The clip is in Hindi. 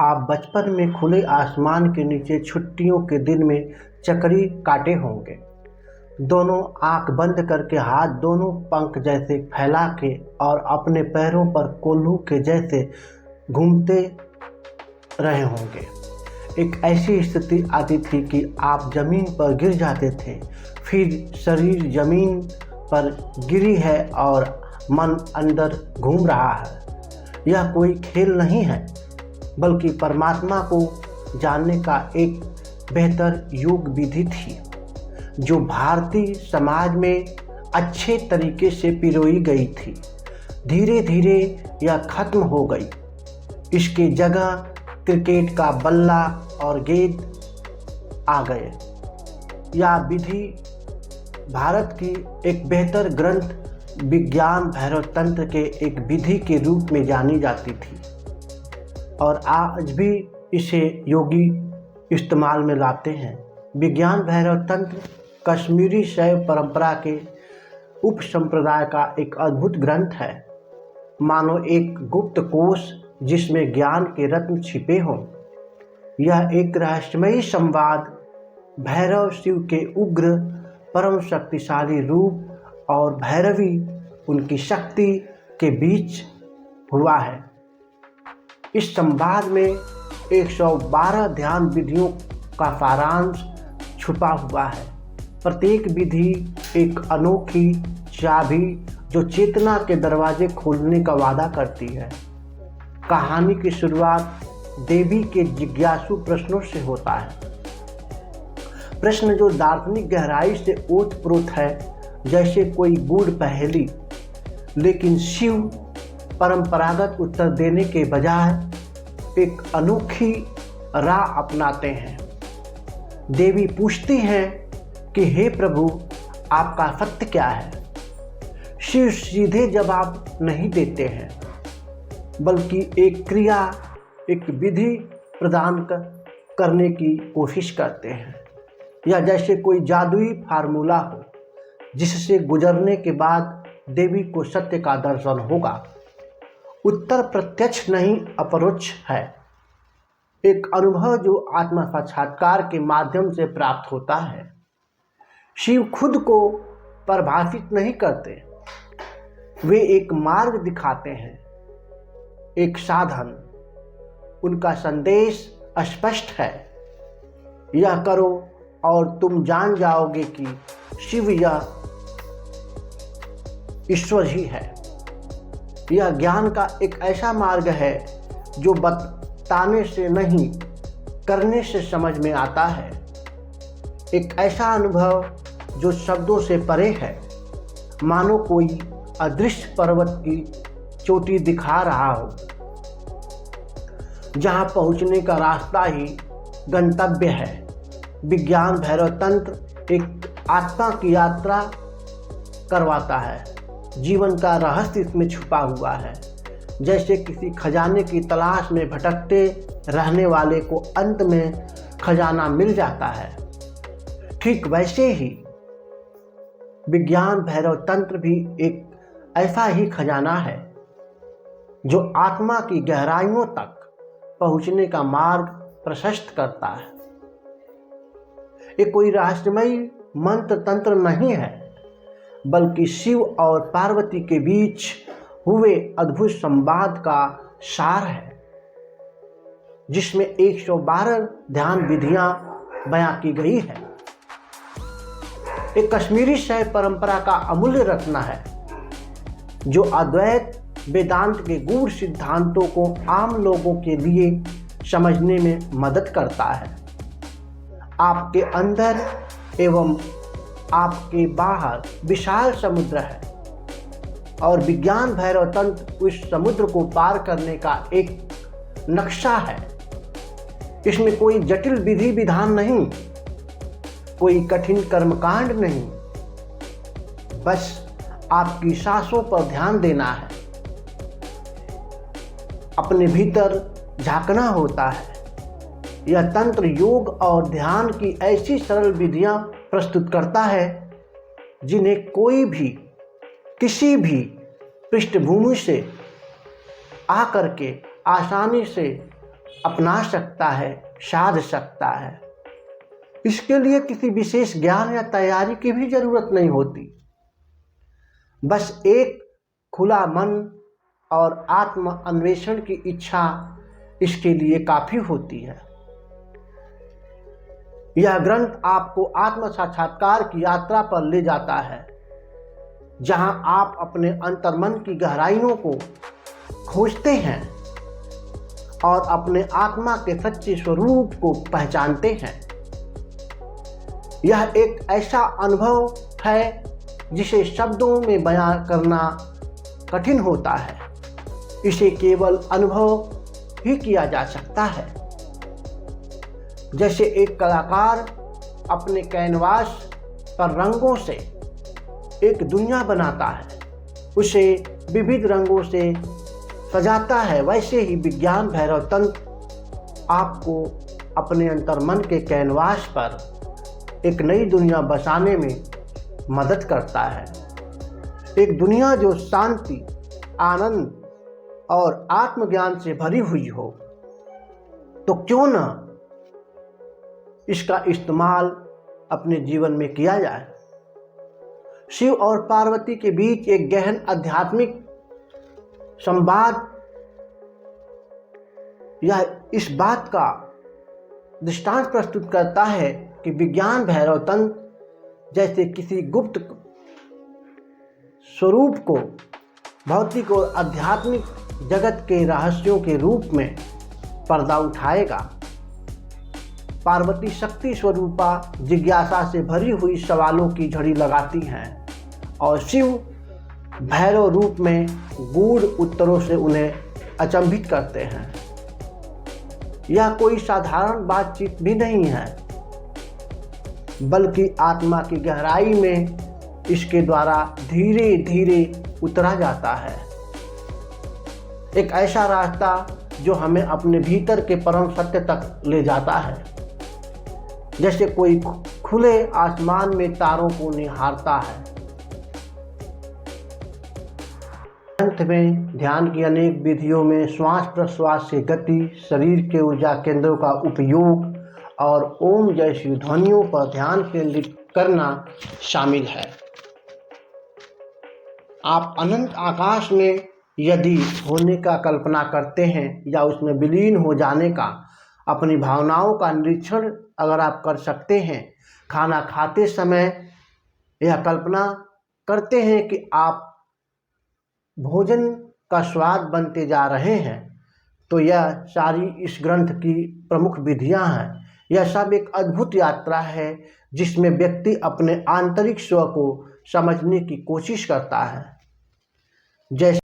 आप बचपन में खुले आसमान के नीचे छुट्टियों के दिन में चकरी काटे होंगे। दोनों आंख बंद करके हाथ दोनों पंख जैसे फैला के और अपने पैरों पर कोल्हू के जैसे घूमते रहे होंगे। एक ऐसी स्थिति आती थी कि आप जमीन पर गिर जाते थे, फिर शरीर जमीन पर गिरी है और मन अंदर घूम रहा है। यह कोई खेल नहीं है, बल्कि परमात्मा को जानने का एक बेहतर योग विधि थी, जो भारतीय समाज में अच्छे तरीके से पिरोई गई थी। धीरे धीरे यह खत्म हो गई। इसके जगह क्रिकेट का बल्ला और गेंद आ गए। यह विधि भारत की एक बेहतर ग्रंथ विज्ञान भैरव तंत्र के एक विधि के रूप में जानी जाती थी और आज भी इसे योगी इस्तेमाल में लाते हैं। विज्ञान भैरव तंत्र कश्मीरी शैव परंपरा के उप संप्रदाय का एक अद्भुत ग्रंथ है, मानो एक गुप्त कोश जिसमें ज्ञान के रत्न छिपे हों। यह एक रहस्यमयी संवाद भैरव शिव के उग्र परम शक्तिशाली रूप और भैरवी उनकी शक्ति के बीच हुआ है। इस संवाद में 112 ध्यान विधियों का सारांश छुपा हुआ है। प्रत्येक विधि एक अनोखी चाबी जो चेतना के दरवाजे खोलने का वादा करती है। कहानी की शुरुआत देवी के जिज्ञासु प्रश्नों से होता है। प्रश्न जो दार्शनिक गहराई से ओतप्रोत है, जैसे कोई गूढ़ पहेली, लेकिन शिव परंपरागत उत्तर देने के बजाय एक अनोखी राह अपनाते हैं। देवी पूछती हैं कि हे प्रभु, आपका सत्य क्या है? शिव सीधे जवाब नहीं देते हैं, बल्कि एक क्रिया, एक विधि प्रदान करने की कोशिश करते हैं, या जैसे कोई जादुई फार्मूला हो जिससे गुजरने के बाद देवी को सत्य का दर्शन होगा। उत्तर प्रत्यक्ष नहीं, अपरोक्ष है, एक अनुभव जो आत्म साक्षात्कार के माध्यम से प्राप्त होता है। शिव खुद को परिभाषित नहीं करते, वे एक मार्ग दिखाते हैं, एक साधन। उनका संदेश स्पष्ट है, यह करो और तुम जान जाओगे कि शिव यह ईश्वर ही है। यह ज्ञान का एक ऐसा मार्ग है जो बताने से नहीं, करने से समझ में आता है। एक ऐसा अनुभव जो शब्दों से परे है, मानो कोई अदृश्य पर्वत की चोटी दिखा रहा हो, जहां पहुंचने का रास्ता ही गंतव्य है। विज्ञान भैरव तंत्र एक आत्मा की यात्रा करवाता है। जीवन का रहस्य इसमें छुपा हुआ है। जैसे किसी खजाने की तलाश में भटकते रहने वाले को अंत में खजाना मिल जाता है, ठीक वैसे ही विज्ञान भैरव तंत्र भी एक ऐसा ही खजाना है जो आत्मा की गहराइयों तक पहुंचने का मार्ग प्रशस्त करता है। ये कोई रहस्यमयी मंत्र तंत्र नहीं है, बल्कि शिव और पार्वती के बीच हुए अद्भुत संवाद का सार है, जिसमें 112 ध्यान विधियां बयां की गई है। एक कश्मीरी शैव परंपरा का अमूल्य रत्न है, जो अद्वैत वेदांत के गूढ़ सिद्धांतों को आम लोगों के लिए समझने में मदद करता है। आपके अंदर एवं आपके बाहर विशाल समुद्र है और विज्ञान भैरव तंत्र उस समुद्र को पार करने का एक नक्शा है। इसमें कोई जटिल विधि विधान नहीं, कोई कठिन कर्मकांड नहीं, बस आपकी सांसों पर ध्यान देना है, अपने भीतर झांकना होता है। यह तंत्र योग और ध्यान की ऐसी सरल विधियां प्रस्तुत करता है जिन्हें कोई भी किसी भी पृष्ठभूमि से आकर के आसानी से अपना सकता है, साध सकता है। इसके लिए किसी विशेष ज्ञान या तैयारी की भी जरूरत नहीं होती। बस एक खुला मन और आत्म अन्वेषण की इच्छा इसके लिए काफी होती है। यह ग्रंथ आपको आत्म साक्षात्कार की यात्रा पर ले जाता है, जहां आप अपने अंतर्मन की गहराइयों को खोजते हैं और अपने आत्मा के सच्चे स्वरूप को पहचानते हैं। यह एक ऐसा अनुभव है जिसे शब्दों में बयां करना कठिन होता है। इसे केवल अनुभव ही किया जा सकता है। जैसे एक कलाकार अपने कैनवास पर रंगों से एक दुनिया बनाता है, उसे विविध रंगों से सजाता है, वैसे ही विज्ञान भैरव तंत्र आपको अपने अंतर्मन के कैनवास पर एक नई दुनिया बसाने में मदद करता है। एक दुनिया जो शांति, आनंद और आत्मज्ञान से भरी हुई हो। तो क्यों न इसका इस्तेमाल अपने जीवन में किया जाए। शिव और पार्वती के बीच एक गहन आध्यात्मिक संवाद यह इस बात का दृष्टांत प्रस्तुत करता है कि विज्ञान भैरव तंत्र जैसे किसी गुप्त स्वरूप को भौतिक और आध्यात्मिक जगत के रहस्यों के रूप में पर्दा उठाएगा। पार्वती शक्ति स्वरूपा जिज्ञासा से भरी हुई सवालों की झड़ी लगाती हैं और शिव भैरव रूप में गूढ़ उत्तरों से उन्हें अचंभित करते हैं। यह कोई साधारण बातचीत भी नहीं है, बल्कि आत्मा की गहराई में इसके द्वारा धीरे धीरे उतरा जाता है। एक ऐसा रास्ता जो हमें अपने भीतर के परम सत्य तक ले जाता है, जैसे कोई खुले आसमान में तारों को निहारता है। अंत में ध्यान की अनेक विधियों में श्वास प्रश्वास से गति, शरीर के ऊर्जा केंद्रों का उपयोग और ओम जैसी ध्वनियों पर ध्यान केंद्रित करना शामिल है। आप अनंत आकाश में यदि होने का कल्पना करते हैं या उसमें विलीन हो जाने का, अपनी भावनाओं का निरीक्षण अगर आप कर सकते हैं, खाना खाते समय यह कल्पना करते हैं कि आप भोजन का स्वाद बनते जा रहे हैं, तो यह सारी इस ग्रंथ की प्रमुख विधियां हैं। यह सब एक अद्भुत यात्रा है जिसमें व्यक्ति अपने आंतरिक स्व को समझने की कोशिश करता है। जैसे